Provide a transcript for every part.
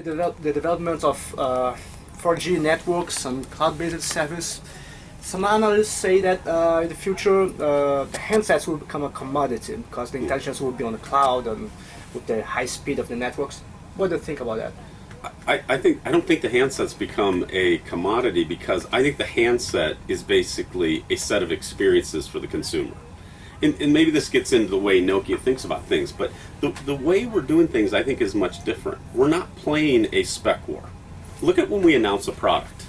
the development of 4G networks and cloud-based service, some analysts say that in the future the handsets will become a commodity because the intelligence will be on the cloud and with the high speed of the networks. What do you think about that? I don't think the handsets become a commodity because I think the handset is basically a set of experiences for the consumer. And maybe this gets into the way Nokia thinks about things, but the way we're doing things I think is much different. We're not playing a spec war. Look at when we announce a product.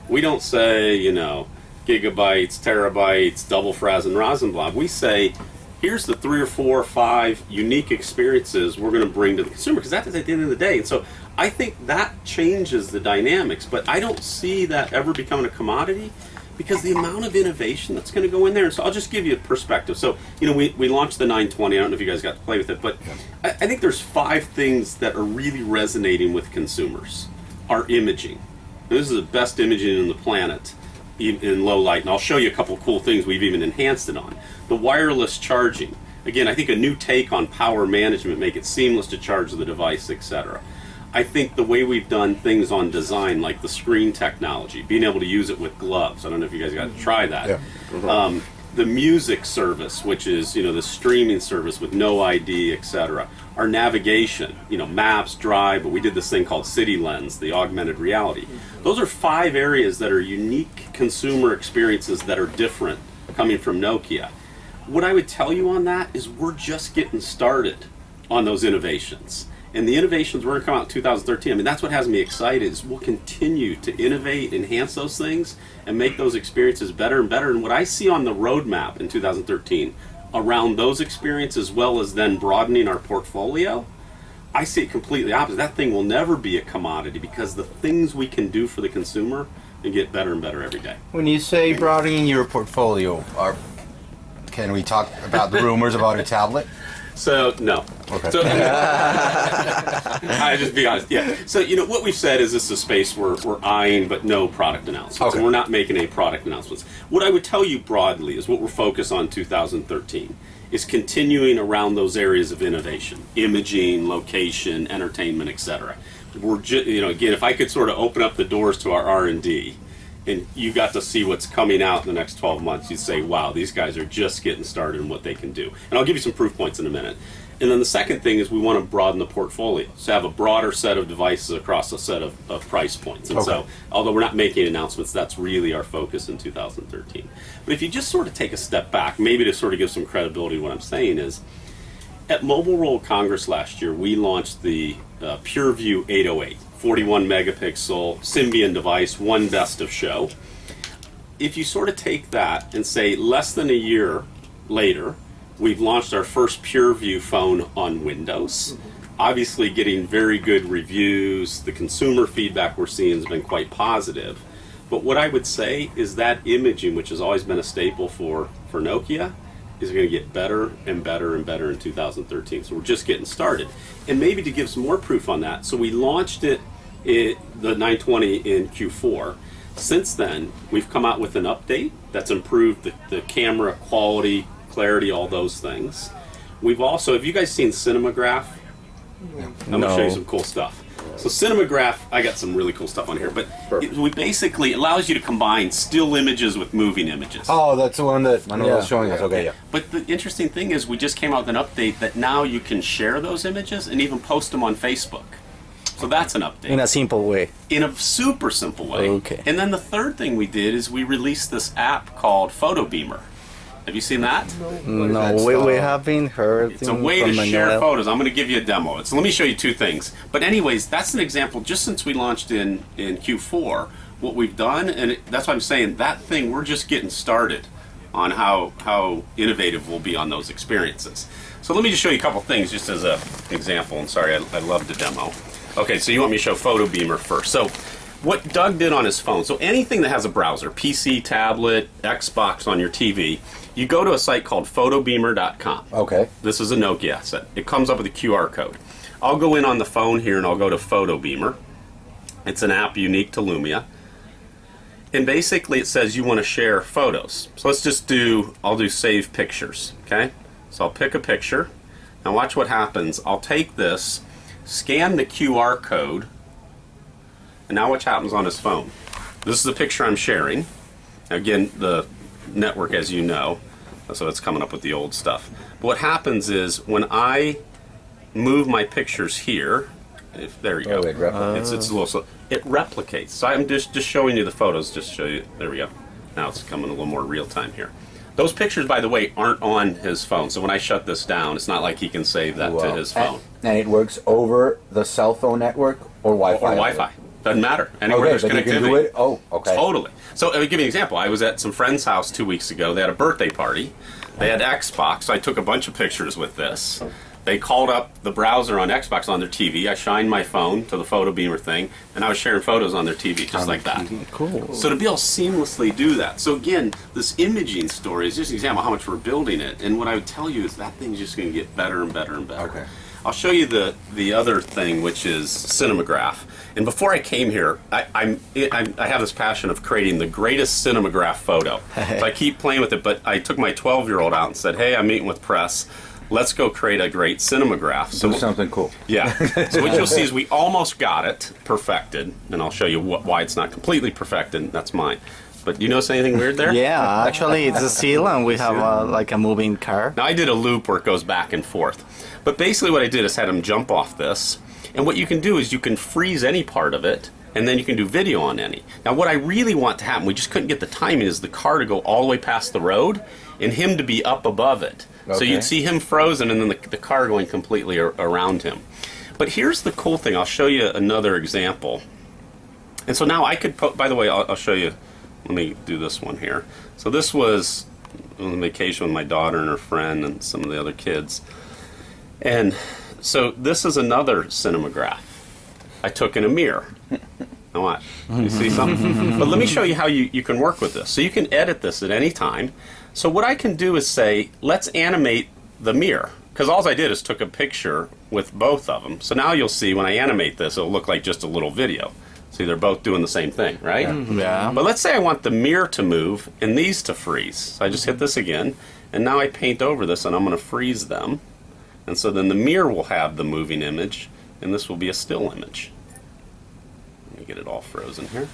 We don't say, you know, gigabytes, terabytes, double fraz and Rosenblatt. We say, here's the 3 or 4 or 5 unique experiences we're going to bring to the consumer, because that's at the end of the day. And so I think that changes the dynamics, but I don't see that ever becoming a commodity because the amount of innovation that's going to go in there. And so I'll just give you a perspective. So, you know, we launched the 920. I don't know if you guys got to play with it, but I think there's 5 things that are really resonating with consumers. Our imaging. This is the best imaging on the planet in low light, and I'll show you a couple of cool things we've even enhanced it on. The wireless charging. Again, I think a new take on power management, make it seamless to charge the device, etc. I think the way we've done things on design, like the screen technology, being able to use it with gloves. I don't know if you guys got to try that. Yeah. The music service, which is, you know, the streaming service with no ID, etc. Our navigation, you know, maps, drive, but we did this thing called City Lens, the augmented reality. Those are 5 areas that are unique consumer experiences that are different coming from Nokia. What I would tell you on that is we're just getting started on those innovations. And the innovations we're going to come out in 2013, I mean, that's what has me excited, is we'll continue to innovate, enhance those things, and make those experiences better and better. And what I see on the roadmap in 2013 around those experiences, as well as then broadening our portfolio, I see it completely opposite. That thing will never be a commodity because the things we can do for the consumer and get better and better every day. When you say broadening your portfolio, can we talk about the rumors about a tablet? So, no. Okay. So, I just be honest. Yeah. So, you know, what we've said is this is a space we're eyeing, but no product announcements. Okay. And we're not making any product announcements. What I would tell you broadly is what we're focused on 2013 is continuing around those areas of innovation, imaging, location, entertainment, etc. We're you know, again, if I could sort of open up the doors to our R&D, and you got to see what's coming out in the next 12 months, you'd say, wow, these guys are just getting started in what they can do. And I'll give you some proof points in a minute. And then the second thing is we want to broaden the portfolio. So have a broader set of devices across a set of price points. And so, although we're not making announcements, that's really our focus in 2013. But if you just sort of take a step back, maybe to sort of give some credibility to what I'm saying is, at Mobile World Congress last year, we launched the PureView 808. 41 megapixel Symbian device, one best of show. If you sort of take that and say less than a year later, we've launched our first PureView phone on Windows. Obviously getting very good reviews. The consumer feedback we're seeing has been quite positive. But what I would say is that imaging, which has always been a staple for Nokia, is going to get better and better and better in 2013. So we're just getting started. And maybe to give some more proof on that, so we launched the 920 in Q4. Since then, we've come out with an update that's improved the camera quality, clarity, all those things. We've also, have you guys seen Cinematograph? I'm going to show you some cool stuff. So Cinematograph, I got some really cool stuff on here, but we basically allows you to combine still images with moving images. Oh, that's the one that Manuel was showing us. Okay, yeah. But the interesting thing is we just came out with an update that now you can share those images and even post them on Facebook. So that's an update. In a simple way. In a super simple way. Okay. And then the third thing we did is we released this app called Photo Beamer. Have you seen that? No, we haven't heard. It's a way to share photos. I'm going to give you a demo. So let me show you 2 things. But anyways, that's an example. Just since we launched in Q4, what we've done, and that's why I'm saying that thing, we're just getting started on how innovative we'll be on those experiences. So let me just show you a couple things just as an example. And sorry, I love the demo. Okay, so you want me to show Photo Beamer first. So what Doug did on his phone, so anything that has a browser, PC, tablet, Xbox on your TV, you go to a site called photobeamer.com. Okay. This is a Nokia asset. It comes up with a QR code. I'll go in on the phone here and I'll go to Photo Beamer. It's an app unique to Lumia. And basically it says you want to share photos. So let's just I'll do save pictures, okay? So I'll pick a picture. Now watch what happens. I'll take this, scan the QR code And now what happens on his phone? This is the picture I'm sharing. Again, the network, as you know, so it's coming up with the old stuff. But what happens is when I move my pictures here, there you go. it replicates. It's a little slow. It replicates. So I'm just showing you the photos, just to show you. There we go. Now it's coming a little more real time here. Those pictures, by the way, aren't on his phone. So when I shut this down, it's not like he can save that to his phone. And it works over the cell phone network or Wi-Fi? Or Wi-Fi. Doesn't matter. Anywhere there's but connectivity. you can do it? Oh, okay. Totally. So I'll give you an example. I was at some friend's house 2 weeks ago. They had a birthday party. They had Xbox. So I took a bunch of pictures with this. They called up the browser on Xbox on their TV. I shined my phone to the photo beamer thing, and I was sharing photos on their TV just like that. Cool. So to be able to seamlessly do that. So again, this imaging story is just an example of how much we're building it. And what I would tell you is that thing's just going to get better and better and better. Okay. I'll show you the other thing, which is cinematograph. And before I came here, I have this passion of creating the greatest cinematograph photo. So I keep playing with it, but I took my 12-year-old out and said, hey, I'm meeting with press. Let's go create a great cinematograph. Do something cool. Yeah. So what you'll see is we almost got it perfected, and I'll show you why it's not completely perfected. That's mine. But you notice anything weird there? Yeah, actually it's a seal and we have like a moving car. Now I did a loop where it goes back and forth. But basically what I did is had him jump off this. And what you can do is you can freeze any part of it, and then you can do video on any. Now what I really want to happen, we just couldn't get the timing, is the car to go all the way past the road and him to be up above it. So you'd see him frozen and then the car going completely around him. But here's the cool thing. I'll show you another example. And so now I could, by the way, I'll show you. Let me do this one here. So this was on vacation with my daughter and her friend and some of the other kids. And so this is another cinematograph I took in a mirror. Now what? You see something? But let me show you how you can work with this. So you can edit this at any time. So what I can do is say, let's animate the mirror. Because all I did is took a picture with both of them. So now you'll see when I animate this, it'll look like just a little video. See, they're both doing the same thing, right? Yeah. But let's say I want the mirror to move and these to freeze. So I just hit this again, and now I paint over this, and I'm going to freeze them. And so then the mirror will have the moving image, and this will be a still image. Let me get it all frozen here.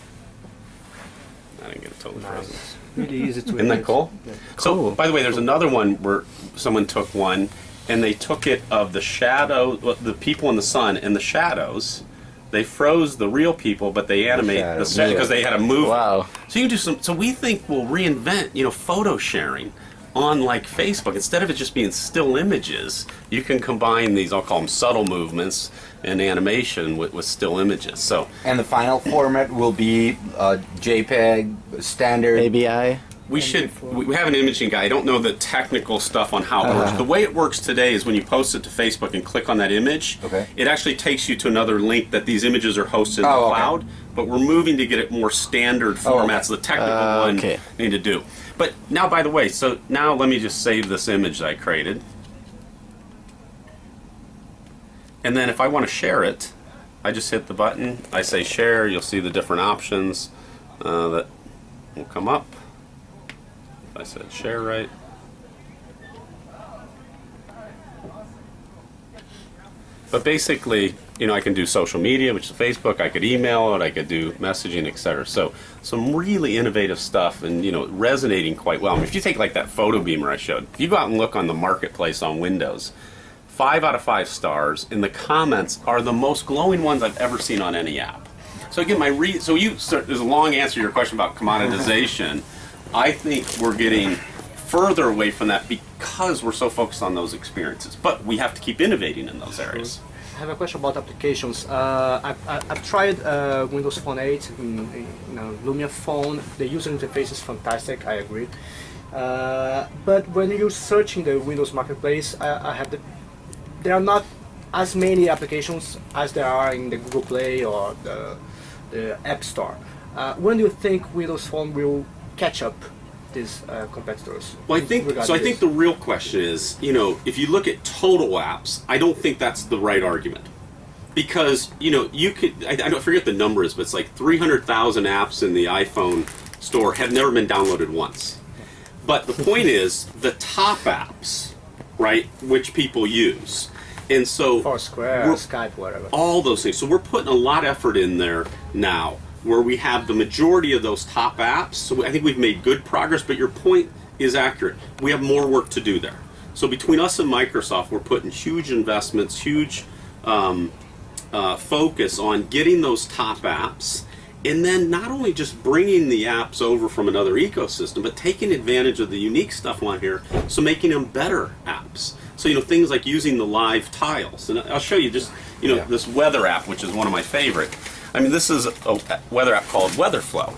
I didn't get it totally frozen. Really easy to Isn't that cool? Yeah. So, by the way, there's another one where someone took one, and they took it of the shadow, the people in the sun, and the shadows. They froze the real people, but they animate the shadow because they had a move. Wow. So you can do some. So we think we'll reinvent, photo sharing on like Facebook. Instead of it just being still images, you can combine these. I'll call them subtle movements and animation with still images. So. And the final format will be JPEG, standard. ABI. We have an imaging guy. I don't know the technical stuff on how it works. The way it works today is when you post it to Facebook and click on that image, it actually takes you to another link that these images are hosted in the cloud. But we're moving to get it more standard formats. The technical one need to do. But now, by the way, so now let me just save this image that I created. And then if I want to share it, I just hit the button. I say share. You'll see the different options that will come up. I said share right. But basically, I can do social media, which is Facebook. I could email it. I could do messaging, etc. So some really innovative stuff, and resonating quite well. I mean, if you take like that photo beamer I showed, if you go out and look on the marketplace on Windows, 5 out of 5 stars, and the comments are the most glowing ones I've ever seen on any app. So again, there's a long answer to your question about commoditization. I think we're getting further away from that because we're so focused on those experiences. But we have to keep innovating in those areas. I have a question about applications. I've tried Windows Phone 8, Lumia Phone. The user interface is fantastic, I agree. But when you're searching the Windows Marketplace, there are not as many applications as there are in the Google Play or the App Store. When do you think Windows Phone will catch up these competitors? Well, I think the real question is, if you look at total apps, I don't think that's the right argument. Because, you could, I don't forget the number is, but it's like 300,000 apps in the iPhone store have never been downloaded once. But the point is, the top apps, right, which people use. And so Foursquare, Skype, whatever. All those things. So we're putting a lot of effort in there now where we have the majority of those top apps. So I think we've made good progress, but your point is accurate. We have more work to do there. So between us and Microsoft, we're putting huge investments, huge focus on getting those top apps, and then not only just bringing the apps over from another ecosystem, but taking advantage of the unique stuff on here, so making them better apps. So, you know, things like using the live tiles. And I'll show you just, you know, this weather app, which is one of my favorite. I mean, this is a weather app called WeatherFlow.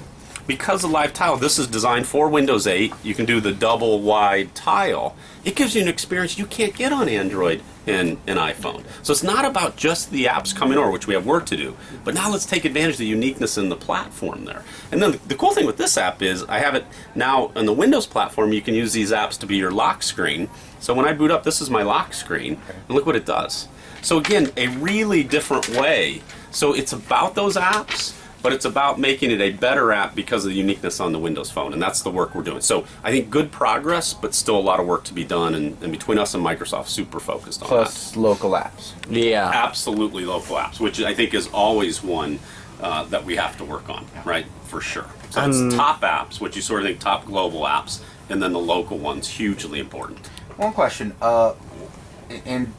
Because of live tile, this is designed for Windows 8. You can do the double wide tile. It gives you an experience you can't get on Android and iPhone. So it's not about just the apps coming over, which we have work to do, but now let's take advantage of the uniqueness in the platform there. And then the cool thing with this app is I have it now on the Windows platform. You can use these apps to be your lock screen. So when I boot up, this is my lock screen, and look what it does. So again, a really different way. So it's about those apps, but it's about making it a better app because of the uniqueness on the Windows Phone, and that's the work we're doing. So I think good progress, but still a lot of work to be done, and between us and Microsoft, super focused on Plus local apps. Yeah. absolutely local apps, which I think is always one that we have to work on, right? For sure. So it's top apps, which you sort of think top global apps, and then the local ones, hugely important. One question, and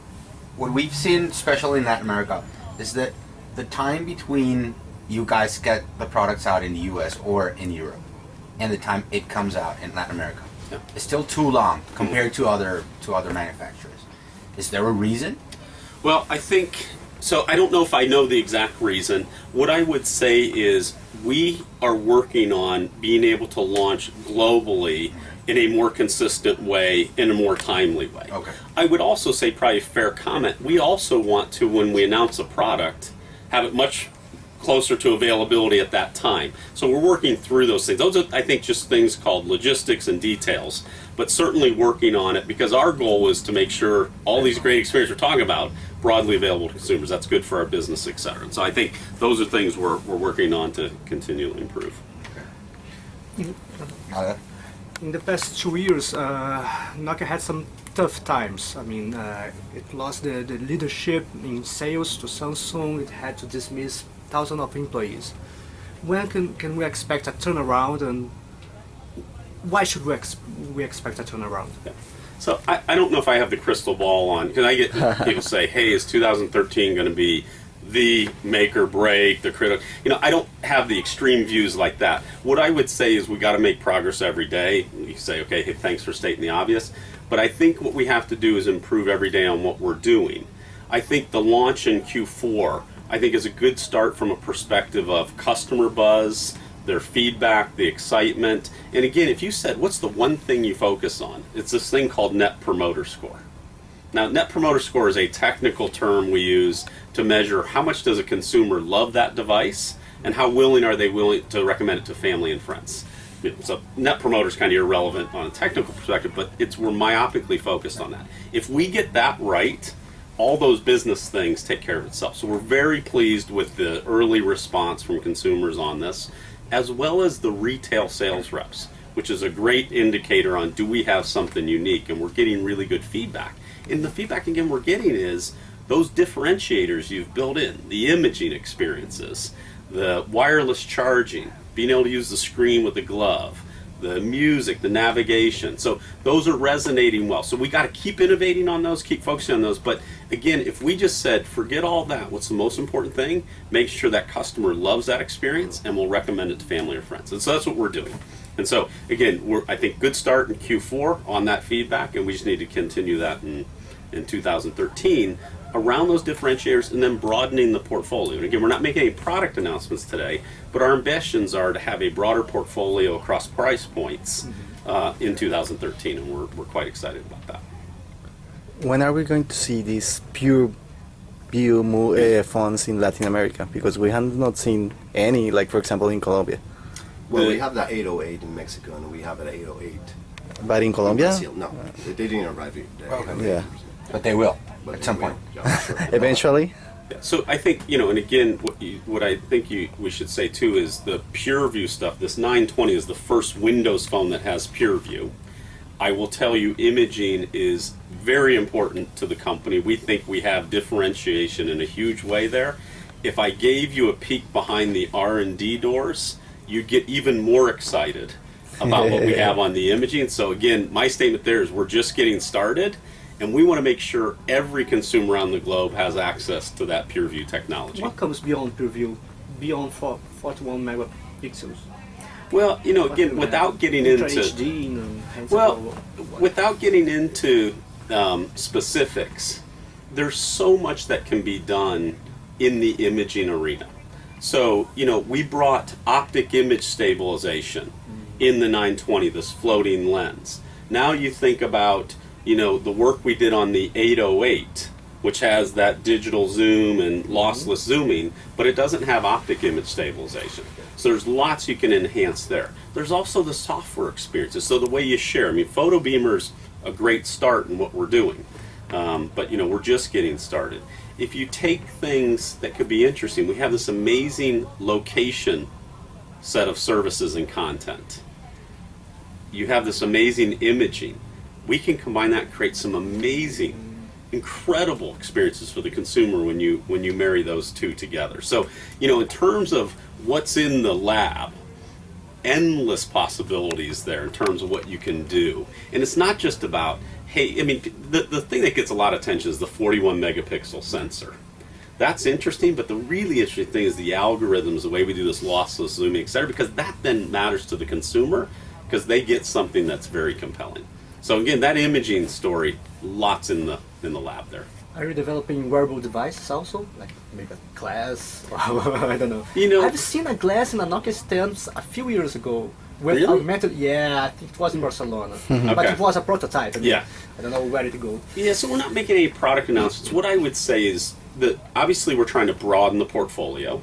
what we've seen, especially in Latin America, is that the time between you guys get the products out in the US or in Europe and the time it comes out in Latin America is still too long compared to other manufacturers. Is there a reason? Well, I think, so I don't know if I know the exact reason. What I would say is we are working on being able to launch globally in a more consistent way, in a more timely way. Okay. I would also say, probably a fair comment, we also want to, when we announce a product, have it much closer to availability at that time. So we're working through those things. Those are, I think, just things called logistics and details, but certainly working on it, because our goal is to make sure all these great experiences we're talking about broadly available to consumers. That's good for our business, et cetera. And so I think those are things we're working on to continually improve. In the past 2 years, Nokia had some tough times. I mean, it lost the leadership in sales to Samsung. It had to dismiss thousands of employees. When can we expect a turnaround, and why should we expect a turnaround? Yeah. So I don't know if I have the crystal ball on, because I get people say, hey, is 2013 going to be the make or break, the critical? You know, I don't have the extreme views like that. What I would say is we got to make progress every day. You say, okay, hey, thanks for stating the obvious. But I think what we have to do is improve every day on what we're doing. I think the launch in Q4, I think, is a good start from a perspective of customer buzz, their feedback, the excitement. And again, if you said, what's the one thing you focus on? It's this thing called Net Promoter Score. Now, Net Promoter Score is a technical term we use to measure how much does a consumer love that device and how willing are they to recommend it to family and friends. So Net Promoter is kind of irrelevant on a technical perspective, but we're myopically focused on that. If we get that right, all those business things take care of itself. So we're very pleased with the early response from consumers on this, as well as the retail sales reps, which is a great indicator on do we have something unique, and we're getting really good feedback. And the feedback, again, we're getting is those differentiators you've built in, the imaging experiences, the wireless charging, being able to use the screen with the glove, the music, the navigation. So those are resonating well. So we got to keep innovating on those, keep focusing on those. But again, if we just said, forget all that, what's the most important thing? Make sure that customer loves that experience and will recommend it to family or friends. And so that's what we're doing. And so again, I think good start in Q4 on that feedback, and we just need to continue that in 2013 around those differentiators, and then broadening the portfolio. And again, we're not making any product announcements today, but our ambitions are to have a broader portfolio across price points in 2013, and we're quite excited about that. When are we going to see these pure view phones in Latin America? Because we have not seen any, like for example in Colombia. Well, we have the 808 in Mexico, and we have an 808 But in Colombia? Brazil. No, they didn't arrive yet. Okay. Yeah. But they will But at some they will. point. Yeah, sure. Eventually? Yeah, so I think, and again, what I think we should say too is the PureView stuff. This 920 is the first Windows phone that has PureView. I will tell you, imaging is very important to the company. We think we have differentiation in a huge way there. if I gave you a peek behind the R&D doors, you'd get even more excited about what we have on the imaging. So again, my statement there is we're just getting started, and we want to make sure every consumer around the globe has access to that PureView technology. What comes beyond PureView, beyond 41 megapixels? Well, you know, again, without getting into HD, without getting into specifics, there's so much that can be done in the imaging arena. So, you know, we brought optic image stabilization in the 920, this floating lens. Now you think about, you know, the work we did on the 808, which has that digital zoom and lossless zooming, but it doesn't have optic image stabilization. So there's lots you can enhance there. There's also the software experiences, so the way you share. I mean, PhotoBeamer's a great start in what we're doing, but you know, we're just getting started. If you take things that could be interesting, we have this amazing location set of services and content. You have this amazing imaging. We can combine that and create some amazing, incredible experiences for the consumer when you marry those two together. So, you know, in terms of what's in the lab, endless possibilities there in terms of what you can do. And it's not just about, hey, I mean, the thing that gets a lot of attention is the 41 megapixel sensor. That's interesting, but the really interesting thing is the algorithms, the way we do this lossless zooming, et cetera, because that then matters to the consumer because they get something that's very compelling. So again, that imaging story, lots in the lab there. Are you developing wearable devices also, like maybe a glass? I don't know. You know, I've seen a glass in a Nokia stands a few years ago with Really? augmented. Yeah, I think it was in Barcelona, but Okay. it was a prototype. I mean, Yeah. I don't know where it go. Yeah, so we're not making any product announcements. What I would say is that obviously we're trying to broaden the portfolio,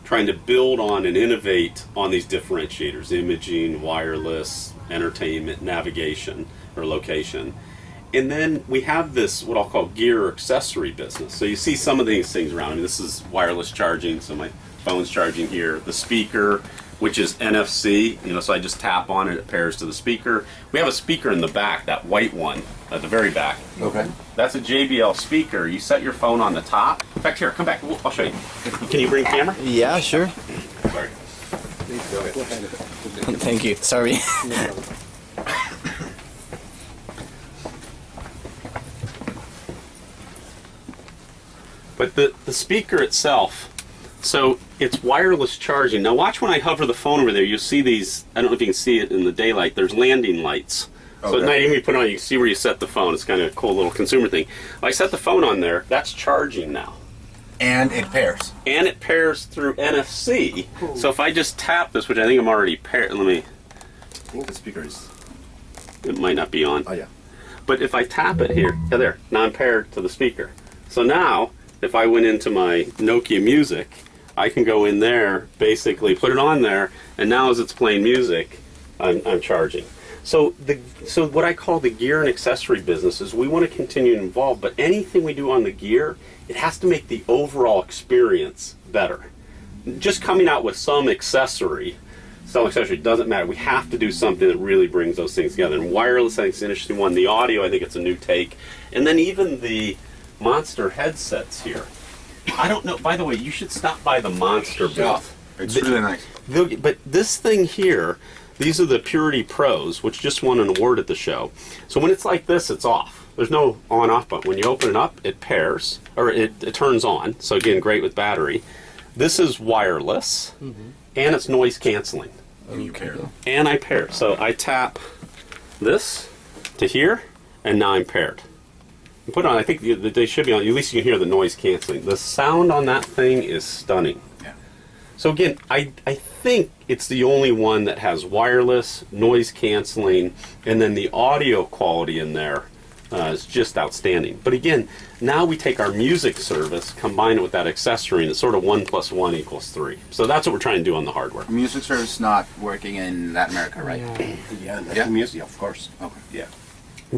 trying to build on and innovate on these differentiators, imaging, wireless, entertainment, navigation, or location. And then we have this, what I'll call gear or accessory business. So you see some of these things around. I mean, this is wireless charging, so my phone's charging here. The speaker, which is NFC, you know, so I just tap on it, it pairs to the speaker. We have a speaker in the back, that white one at the very back. Okay. That's a JBL speaker. You set your phone on the top. In fact, here, come back. I'll show you. Can you bring camera? Yeah, sure. Sorry. Thank you. Sorry. But the speaker itself, so it's wireless charging. Now watch when I hover the phone over there, you'll see these, I don't know if you can see it in the daylight, there's landing lights. So at night, even if you put it on, you can see where you set the phone. It's kind of a cool little consumer thing. If I set the phone on there, that's charging now. And it pairs. And it pairs through NFC. So if I just tap this, which I think I'm already paired, let me, I think the speaker is. it might not be on. Oh yeah. But if I tap it here, yeah, there, now I'm paired to the speaker. So now, if I went into my Nokia Music, I can go in there, basically put it on there, and now as it's playing music, I'm charging. So what I call the gear and accessory business is we want to continue to evolve, but anything we do on the gear, it has to make the overall experience better. Just coming out with some accessory doesn't matter. We have to do something that really brings those things together. And wireless, I think, is an interesting one. The audio, I think it's a new take. And then even the Monster headsets here. I don't know, by the way, you should stop by the Monster booth. It's really nice. But this thing here, these are the Purity Pros, which just won an award at the show. So when it's like this, it's off. There's no on-off button. When you open it up, it pairs, or it turns on. So again, great with battery. This is wireless, and it's noise canceling. And you pair them. And I pair. So I tap this to here, and now I'm paired. You put it on, I think they should be on, at least you can hear the noise canceling. The sound on that thing is stunning. Yeah. So again, I think it's the only one that has wireless, noise canceling, and then the audio quality in there is just outstanding. But again, now we take our music service, combine it with that accessory, and it's sort of 1 + 1 = 3. So that's what we're trying to do on the hardware. Music service not working in Latin America, right? Yeah. Yeah. Music, of course. Okay. Yeah.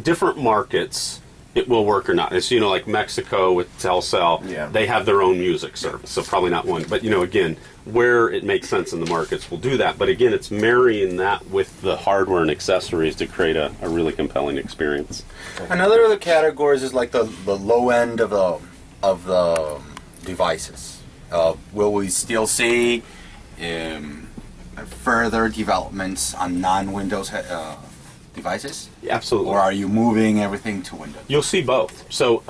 Different markets, it will work or not. It's, you know, like Mexico with Telcel, Yeah. they have their own music service, so probably not one. But, you know, again, where it makes sense in the markets, we'll do that. But again, it's marrying that with the hardware and accessories to create a really compelling experience. Another of the categories is like the low end of the devices. Will we still see further developments on non-Windows devices? Absolutely. Or are you moving everything to Windows? You'll see both. So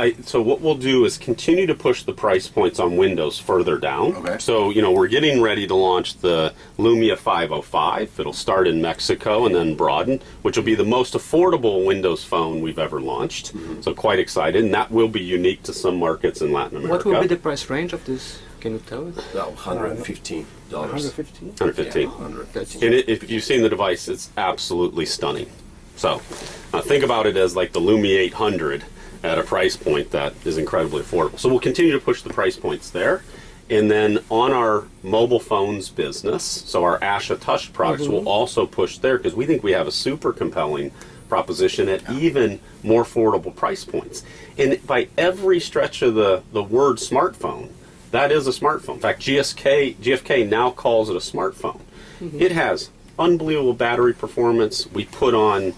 what we'll do is continue to push the price points on Windows further down. Okay. So, we're getting ready to launch the Lumia 505. It'll start in Mexico and then broaden, which will be the most affordable Windows phone we've ever launched. So quite excited, and that will be unique to some markets in Latin America. What will be the price range of this? Can you tell us? No, $115. 115? 115. Yeah, 100. And if you've seen the device, it's absolutely stunning. So think about it as like the Lumia 800 at a price point that is incredibly affordable. So we'll continue to push the price points there. And then on our mobile phones business, so our Asha Touch products will also push there because we think we have a super compelling proposition at even more affordable price points. And by every stretch of the word smartphone, that is a smartphone. In fact, GfK now calls it a smartphone. It has unbelievable battery performance. We put on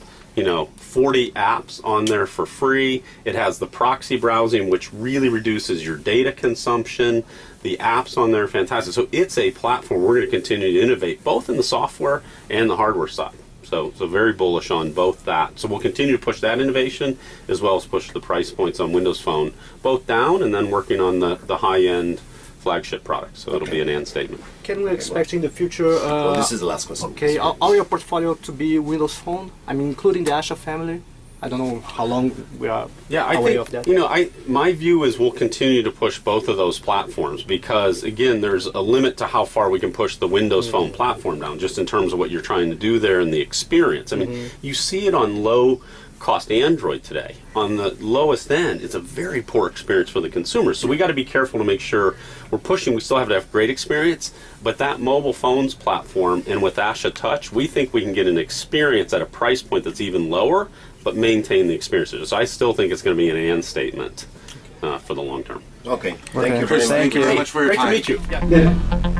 40 apps on there for free. It has the proxy browsing, which really reduces your data consumption. The apps on there are fantastic. So it's a platform we're going to continue to innovate, both in the software and the hardware side. So very bullish on both that. So we'll continue to push that innovation as well as push the price points on Windows Phone, both down and then working on the high-end flagship products. So it'll be an and statement. Can we expect in the future? Well, this is the last question. Okay, all your portfolio to be Windows Phone? I mean, including the Asha family? I don't know how long we are I away think, of that. my view is we'll continue to push both of those platforms because, again, there's a limit to how far we can push the Windows Phone platform down, just in terms of what you're trying to do there and the experience. I mean, you see it on low-cost Android today. On the lowest end, it's a very poor experience for the consumer. So we got to be careful to make sure we're pushing. We still have to have great experience, but that mobile phones platform and with Asha Touch, we think we can get an experience at a price point that's even lower, but maintain the experience. So I still think it's going to be an and statement for the long term. Okay. Okay. Thank you very much. Thank you very much for your Great time. to meet you. Yeah.